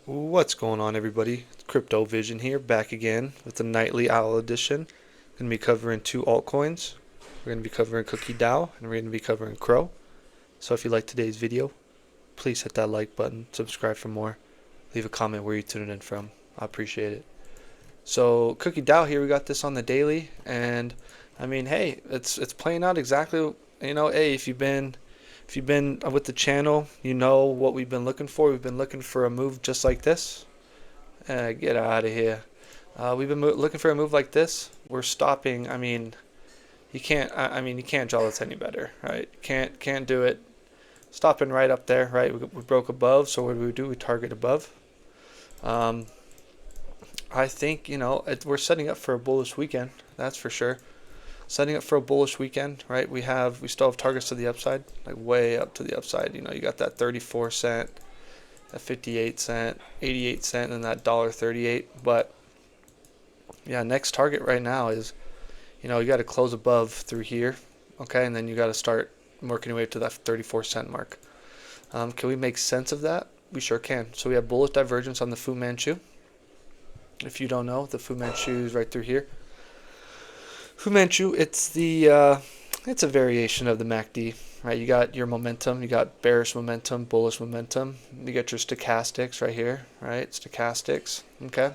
What's going on, everybody? It's Crypto Vision here, back again with the nightly owl edition. Going to be covering two altcoins. We're going to be covering Cookie DAO and we're going to be covering CRO. So if you like today's video, please hit that like button, subscribe for more, leave a comment where you're tuning in from. I appreciate it. So Cookie DAO here, we got this on the daily, and I mean, hey, it's playing out exactly. Hey, if you've been with the channel, you know what we've been looking for. We've been looking for a move just like this. Get out of here. We've been looking for a move like this. We're stopping. I mean, you can't. I mean, you can't draw this any better, right? Can't do it. Stopping right up there, right? We broke above. So what do? We target above. Um, I think we're setting up for a bullish weekend. That's for sure. Setting up for a bullish weekend, right? We still have targets to the upside, like way up to the upside. You got that 34 cent, that 58 cent, 88 cent, and that $1.38. But yeah, next target right now is, you got to close above through here, okay, and then you got to start working your way up to that 34 cent mark. Can we make sense of that? We sure can. So we have bullish divergence on the Fu Manchu. If you don't know, the Fu Manchu is right through here. Fu Manchu, it's a variation of the MACD, right? You got your momentum, you got bearish momentum, bullish momentum. You got your stochastics right here, right? Stochastics, okay.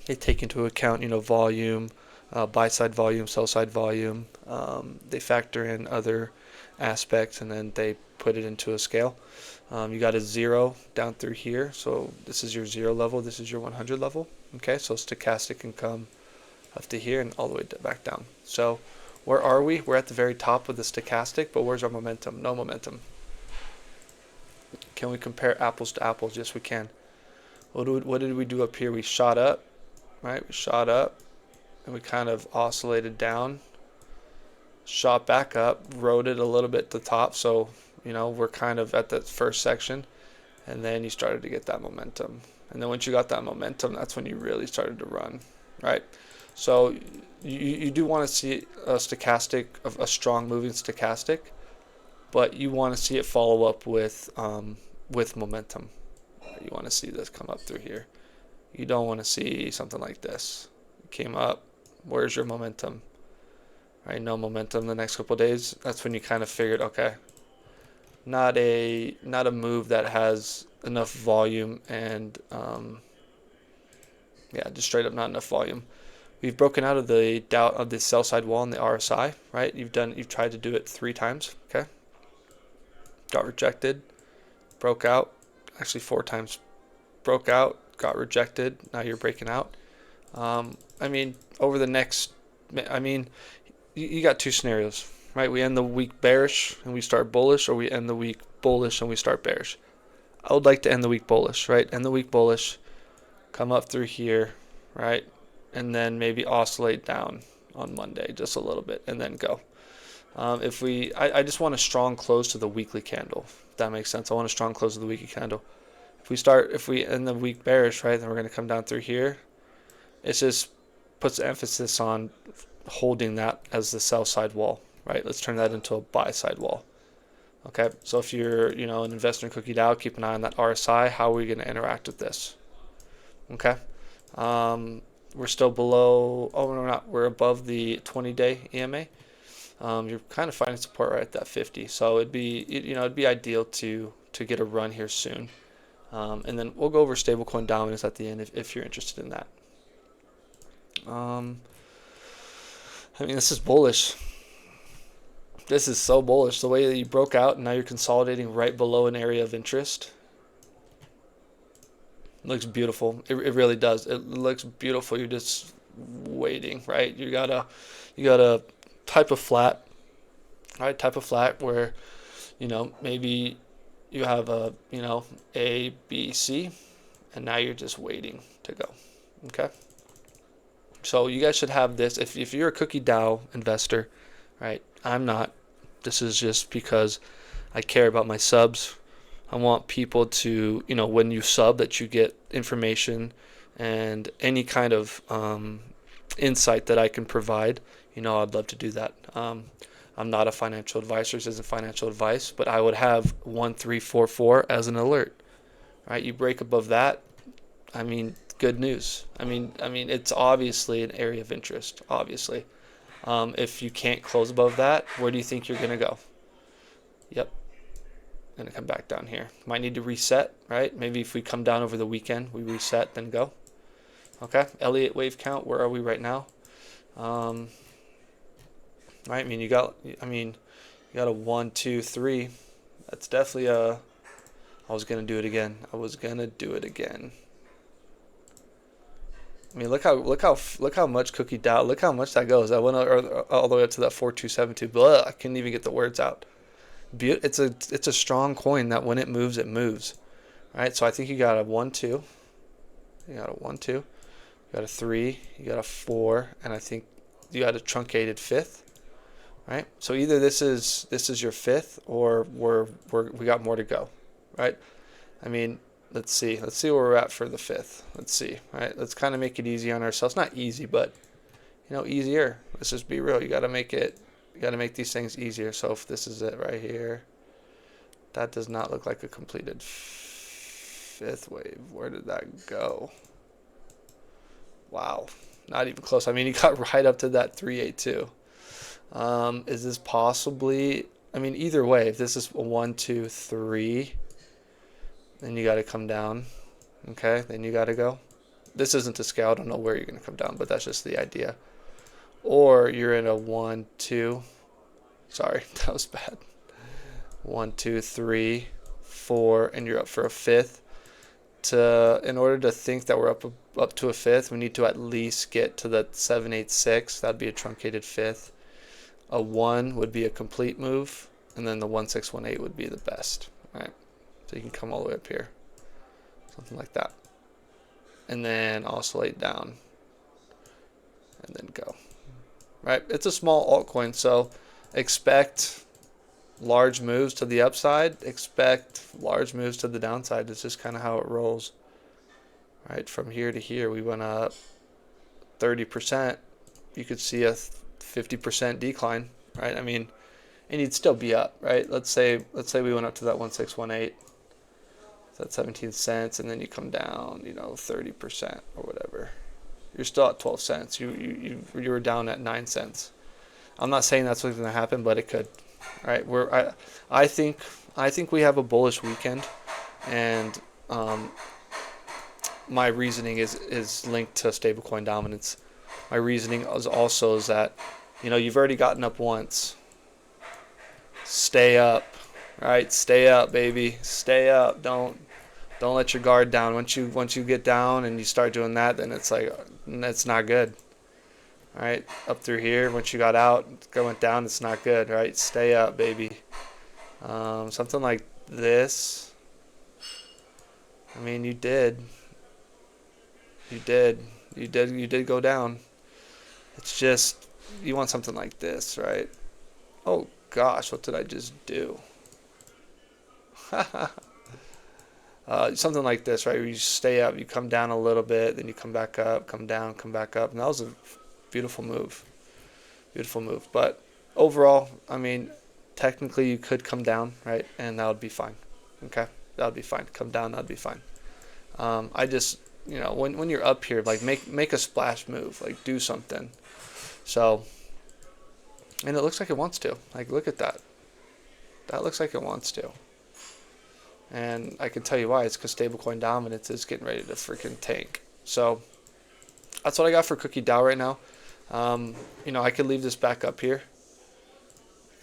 They take into account, volume, buy side volume, sell side volume. They factor in other aspects and then they put it into a scale. You got a 0 down through here, so this is your 0 level, this is your 100 level. Okay, so stochastic can come up to here and all the way back down. So where are we? We're at the very top of the stochastic, but where's our momentum? No momentum. Can we compare apples to apples? Yes, we can. What did we do up here? We shot up, right? We shot up and we kind of oscillated down, shot back up, rode it a little bit to the top. So, we're kind of at that first section, and then you started to get that momentum. And then once you got that momentum, that's when you really started to run, right? So you do want to see a stochastic, a strong moving stochastic, but you want to see it follow up with momentum. You want to see this come up through here. You don't want to see something like this. It came up. Where's your momentum? Right, no momentum the next couple of days. That's when you kind of figured, okay, not a move that has enough volume and yeah, just straight up not enough volume. We've broken out of the doubt of the sell side wall in the RSI, right? You've tried to do it 3 times, okay? Got rejected, broke out, actually 4 times. Broke out, got rejected. Now you're breaking out. I mean, over the next, I mean, you got 2 scenarios, right? We end the week bearish and we start bullish, or we end the week bullish and we start bearish. I would like to end the week bullish, right? End the week bullish, come up through here, right? And then maybe oscillate down on Monday just a little bit and then go. I just want a strong close to the weekly candle, if that makes sense. I want a strong close to the weekly candle. If we end the week bearish, right, then we're going to come down through here. It just puts emphasis on holding that as the sell side wall, right? Let's turn that into a buy side wall. Okay, so if you're, an investor in Cookie DAO, keep an eye on that RSI. How are we going to interact with this? Okay, we're still below. Oh, no, we're not. We're above the 20-day EMA. You're kind of finding support right at that 50. So it'd be ideal to get a run here soon. And then we'll go over stablecoin dominance at the end if you're interested in that. I mean, this is bullish. This is so bullish. The way that you broke out and now you're consolidating right below an area of interest. It looks beautiful. It really does. It looks beautiful. You're just waiting, right? You got a type of flat, right? Type of flat where, maybe you have A, B, C, and now you're just waiting to go. Okay. So you guys should have this. If you're a Cookie DAO investor, right? I'm not. This is just because I care about my subs. I want people to, when you sub, that you get information and any kind of insight that I can provide. I'd love to do that. I'm not a financial advisor. This isn't financial advice, but I would have 1344 as an alert. right? You break above that, I mean, good news. I mean, it's obviously an area of interest, obviously. If you can't close above that, where do you think you're going to go? Yep, going to come back down here. Might need to reset, right? Maybe if we come down over the weekend, we reset, then go. Okay, Elliott wave count, where are we right now? Right, I mean, you got a 1, 2, 3. That's definitely a, I was going to do it again. I mean, look how much cookie DAO. Look how much that goes. I went all the way up to that 4272. Blah, I couldn't even get the words out. It's a strong coin that when it moves, it moves. Right. So I think you got a 1, 2. You got a 1, 2. You got a 3. You got a 4, and I think you got a truncated 5th. Right. So either this is your 5th, or we got more to go. Right. I mean, let's see where we're at for the 5th. Let's see. All right, let's kind of make it easy on ourselves. Not easy, but easier. Let's just be real. You got to make these things easier. So if this is it right here, that does not look like a completed 5th wave. Where did that go? Wow, not even close. I mean, you got right up to that 382. Is this possibly? I mean, either way, if this is a 1, 2, 3. Then you got to come down. Okay, then you got to go. This isn't to scale. I don't know where you're going to come down, but that's just the idea. Or you're in a 1, 2. Sorry, that was bad. 1, 2, 3, 4, and you're up for a 5th. In order to think that we're up to a 5th, we need to at least get to the 786. That'd be a truncated 5th. A 1 would be a complete move, and then the 1618 would be the best. All right. So you can come all the way up here, something like that, and then oscillate down, and then go. Right? It's a small altcoin, so expect large moves to the upside, expect large moves to the downside. It's just kind of how it rolls. Right? From here to here, we went up 30%. You could see a 50% decline. Right? I mean, and you'd still be up. Right? Let's say we went up to that 1618. That's 17 cents, and then you come down, 30% or whatever. You're still at 12 cents. You were down at 9 cents. I'm not saying that's what's going to happen, but it could. All right, I think we have a bullish weekend, and my reasoning is linked to stablecoin dominance. My reasoning is that you've already gotten up once. Stay up, right? Stay up, baby. Stay up. Don't let your guard down. Once you get down and you start doing that, then it's like that's not good. All right, up through here. Once you got out, going down, it's not good. Right, stay up, baby. Something like this. I mean, you did go down. It's just you want something like this, right? Oh gosh, what did I just do? Something like this, right? Where you stay up, you come down a little bit, then you come back up, come down, come back up, and that was a beautiful move. But overall, I mean, technically you could come down, right? And that would be fine. Okay, that would be fine. Come down, that'd be fine. I just, when you're up here, like make a splash move, like do something. So, and it looks like it wants to. Like, look at that. That looks like it wants to. And I can tell you why. It's because stablecoin dominance is getting ready to freaking tank. So that's what I got for Cookie DAO right now. I could leave this back up here.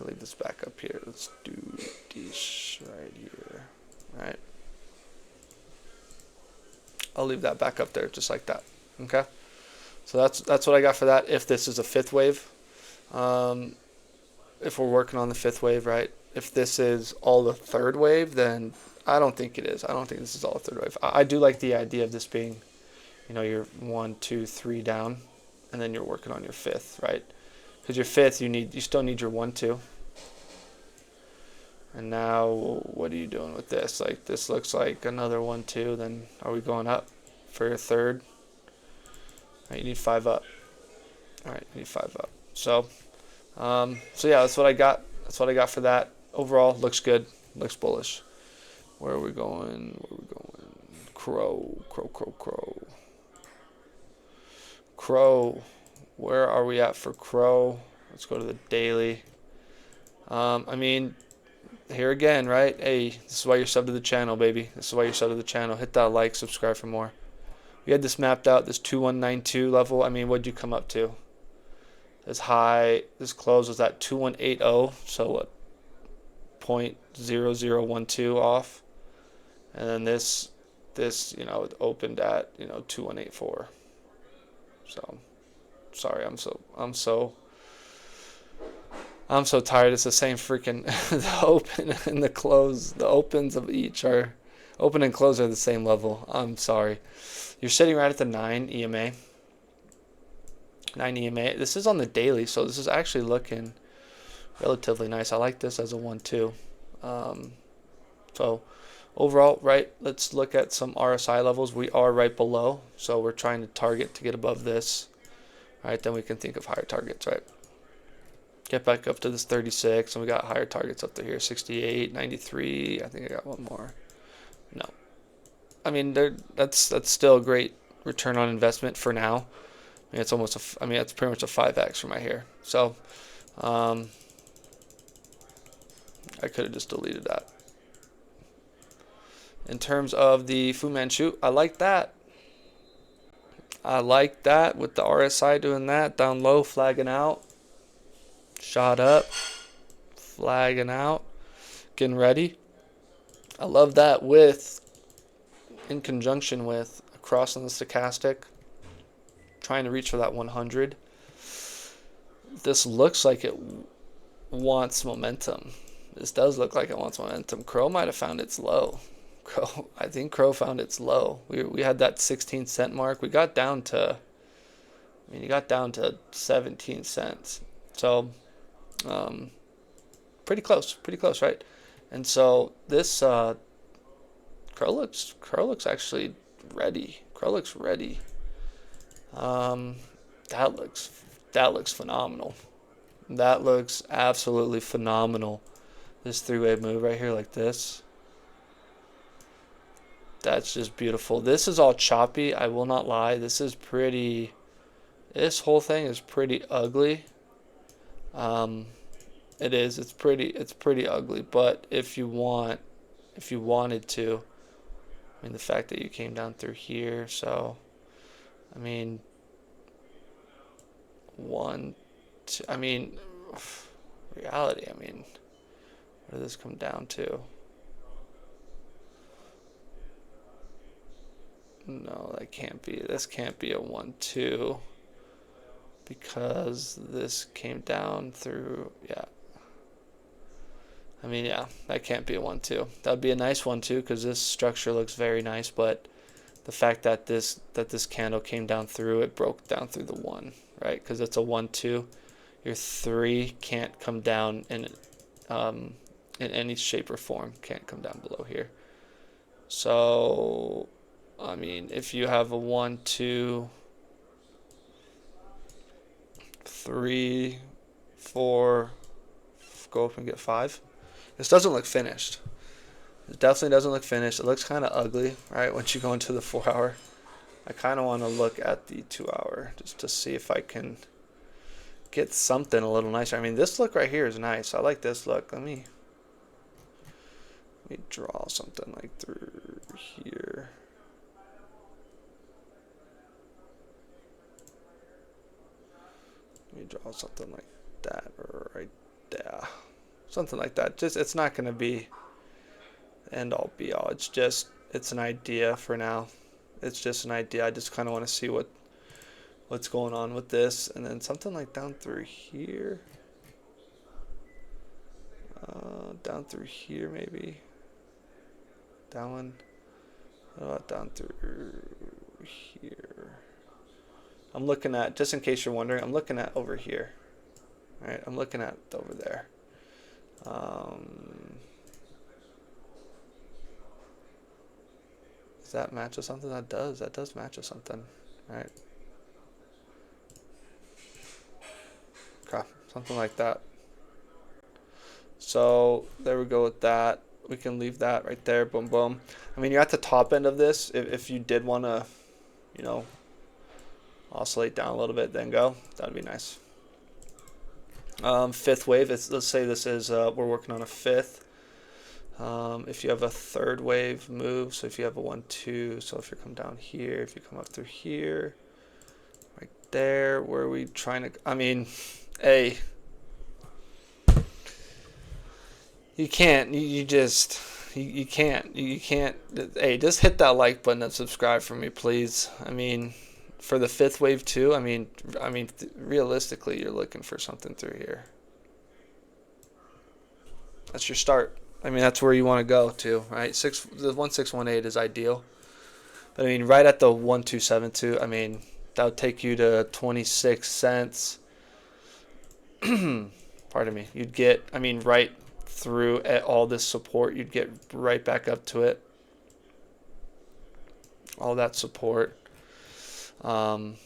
Let's do this right here. All right. I'll leave that back up there just like that. Okay. So that's what I got for that. If this is a 5th wave, if we're working on the 5th wave, right? If this is all the 3rd wave, then I don't think it is. I don't think this is all the 3rd wave. I do like the idea of this being, you're 1, 2, 3 down, and then you're working on your 5th, right? Because your 5th, you still need your 1, 2. And now, what are you doing with this? Like, this looks like another 1, 2. Then are we going up for your 3rd? All right, you need 5 up. All right, you need 5 up. So yeah, that's what I got. That's what I got for that. Overall, looks good. Looks bullish. Where are we going? Crow. Where are we at for Crow? Let's go to the daily. I mean, here again, right? Hey, this is why you're subbed to the channel, baby. This is why you're subbed to the channel. Hit that like, subscribe for more. We had this mapped out, this 2192 level. I mean, what'd you come up to? This high, this close was at 2180, so what? 0.0012 off. And then this, you know, it opened at, you know, 2184. So, sorry, I'm so tired. It's the same freaking the open and the close. The opens of each are open and close are the same level. I'm sorry. You're sitting right at the 9 EMA. 9 EMA. This is on the daily, so this is actually looking relatively nice. I like this as a 1-2. So overall, right, let's look at some RSI levels. We are right below, so we're trying to target to get above this. All right, then we can think of higher targets, right? Get back up to this 36, and we got higher targets up to here, 68, 93. I think I got one more. No, I mean that's still a great return on investment for now. I mean, it's almost it's pretty much a 5x for my here. So I could have just deleted that. In terms of the Fu Manchu, I like that. I like that with the RSI doing that down low, flagging out. Shot up, flagging out, getting ready. I love that in conjunction with a cross on the stochastic, trying to reach for that 100. This looks like it wants momentum. This does look like it wants momentum. Crow might have found its low. I think Crow found its low. We had that 16-cent mark. We got down to, you got down to 17 cents. So, pretty close, right? And so this Crow looks actually ready. Crow looks ready. That looks phenomenal. That looks absolutely phenomenal. This three-way move right here like this. That's just beautiful. This is all choppy, I will not lie. This is pretty, this whole thing is pretty ugly. It is, it's pretty ugly, but if you wanted to, I mean, the fact that you came down through here, so, I mean, reality, I mean, where does this come down to? No, that can't be. This can't be a 1-2 because this came down through. Yeah. I mean, yeah, that can't be a 1-2. That would be a nice 1-2 because this structure looks very nice, but the fact that this candle came down through, it broke down through the 1, right? Because it's a 1-2. Your 3 can't come down in any shape or form. Can't come down below here. So, I mean, if you have a 1-2, 3, 4, go up and get 5. This doesn't look finished. It definitely doesn't look finished. It looks kind of ugly, right, once you go into the 4-hour. I kind of want to look at the 2-hour just to see if I can get something a little nicer. I mean, this look right here is nice. I like this look. Let me draw something like through here. Let me draw something like that right there. Something like that. Just, it's not going to be the end all be all. It's an idea for now. It's just an idea. I just kind of want to see what's going on with this, and then something like down through here. Down through here maybe. That one. What about down through here? I'm looking at, just in case you're wondering, I'm looking at over here. All right, I'm looking at over there. Does that match with something? That does match with something. All right. Okay, something like that. So there we go with that. We can leave that right there. Boom, boom. I mean, you're at the top end of this. If you did want to, you know, oscillate down a little bit, then go. That would be nice. Fifth wave. Let's say this is we're working on a fifth. If you have a third wave move, so if you have a 1, 2, so if you come down here, if you come up through here, right there, where are we trying to? I mean, hey, you can't. You just. You can't. You can't. Hey, just hit that like button and subscribe for me, please. I mean, for the fifth wave too. I mean, realistically, you're looking for something through here. That's your start. I mean, that's where you want to go to, right? The 1618 is ideal, but I mean, right at the 1272. I mean, that would take you to 26 cents. Pardon me. You'd get. I mean, right through at all this support, you'd get right back up to it. All that support. You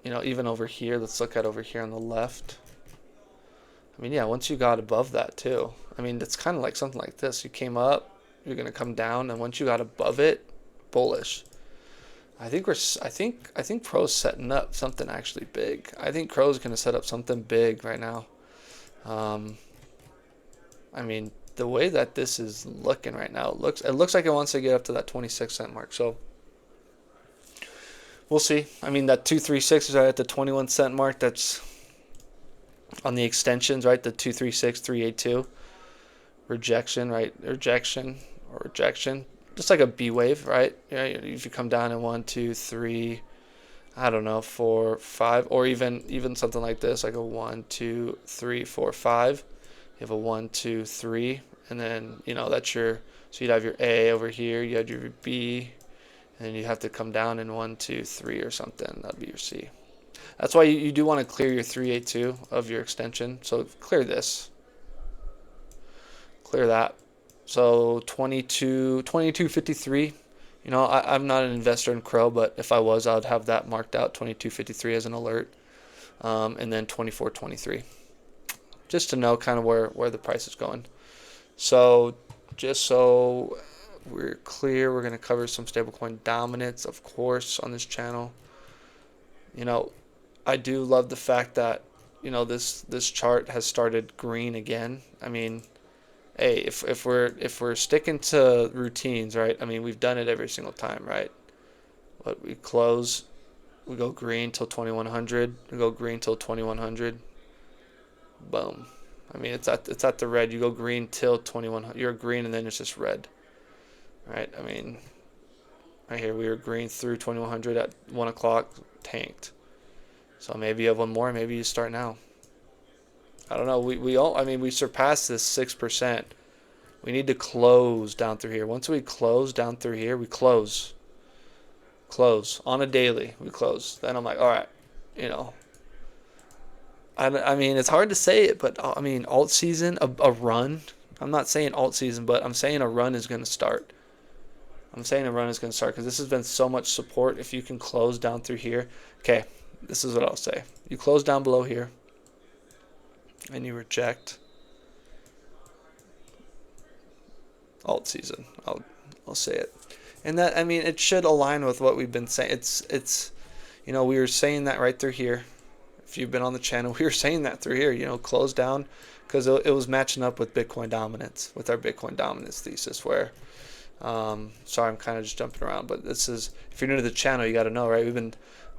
know, even over here, let's look at over here on the left. I mean, yeah, once you got above that too. I mean, it's kind of like something like this. You came up, you're going to come down, and once you got above it, bullish. I think Pro's setting up something actually big. I think Pro's going to set up something big right now. I mean, the way that this is looking right now, it looks like it wants to get up to that 26 cent mark. So we'll see. I mean, that 236 is right at the 21 cent mark. That's on the extensions, right? The 236, 382 rejection, right? Rejection or rejection, just like a B wave, right? Yeah, if you come down in 1, 2, 3, I don't know, 4, 5, or even something like this, like a 1, 2, 3, 4, 5. You have a 1, 2, 3, and then that's your. So you'd have your A over here. You had your B, and then you have to come down in 1, 2, 3 or something. That'd be your C. That's why you do want to clear your 382 of your extension. So clear this. Clear that. So 22.53. I'm not an investor in CRO, but if I was, I'd have that marked out 22.53 as an alert, and then 24.23, just to know kind of where the price is going. So just so we're clear, we're going to cover some stablecoin dominance, of course, on this channel. I do love the fact that this chart has started green again. I mean, hey, if we're sticking to routines, right? I mean, we've done it every single time, right? But we close, we go green till 2100, we go green till 2100. Boom. I mean, it's at the red. You go green till 2100. You're green and then it's just red, right? I mean, right here we were green through 2100 at 1 o'clock, tanked. So maybe you have one more. Maybe you start now. I don't know. We surpassed this 6%. We need to close down through here. Once we close down through here, we close on a daily. We close. Then I'm like, all right, I mean, it's hard to say it, but I mean, alt season, a run. I'm not saying alt season, but I'm saying a run is going to start. I'm saying a run is going to start because this has been so much support. If you can close down through here, okay. This is what I'll say. You close down below here, and you reject. Alt season. I'll say it, and that, I mean, it should align with what we've been saying. It's we were saying that right through here. If you've been on the channel, we were saying that through here. Close down, because it was matching up with Bitcoin dominance, with our Bitcoin dominance thesis. Where, sorry, I'm kind of just jumping around, but this is, if you're new to the channel, you got to know, right?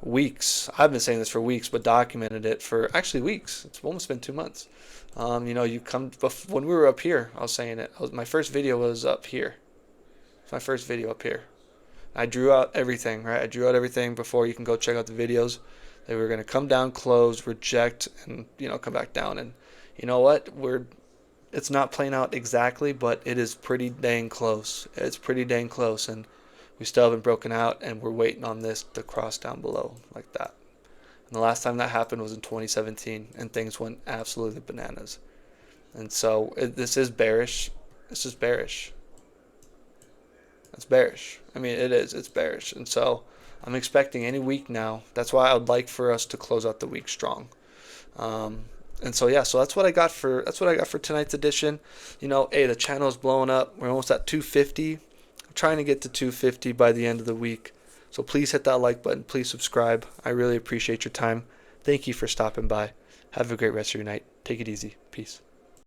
I've been saying this for weeks, but documented it for actually weeks. It's almost been 2 months. When we were up here, I was saying it. My first video was up here. It's my first video up here. I drew out everything, right? I drew out everything before. You can go check out the videos. They were going to come down, close, reject, and come back down. And you know what? It's not playing out exactly, but it is pretty dang close. It's pretty dang close, and we still haven't broken out, and we're waiting on this to cross down below like that. And the last time that happened was in 2017, and things went absolutely bananas. And so this is bearish. This is bearish. It's bearish. I mean, it is. It's bearish. And so I'm expecting any week now. That's why I would like for us to close out the week strong. And so yeah, so that's what I got for tonight's edition. Hey, the channel is blowing up. We're almost at 250. We're trying to get to 250 by the end of the week. So please hit that like button. Please subscribe. I really appreciate your time. Thank you for stopping by. Have a great rest of your night. Take it easy. Peace.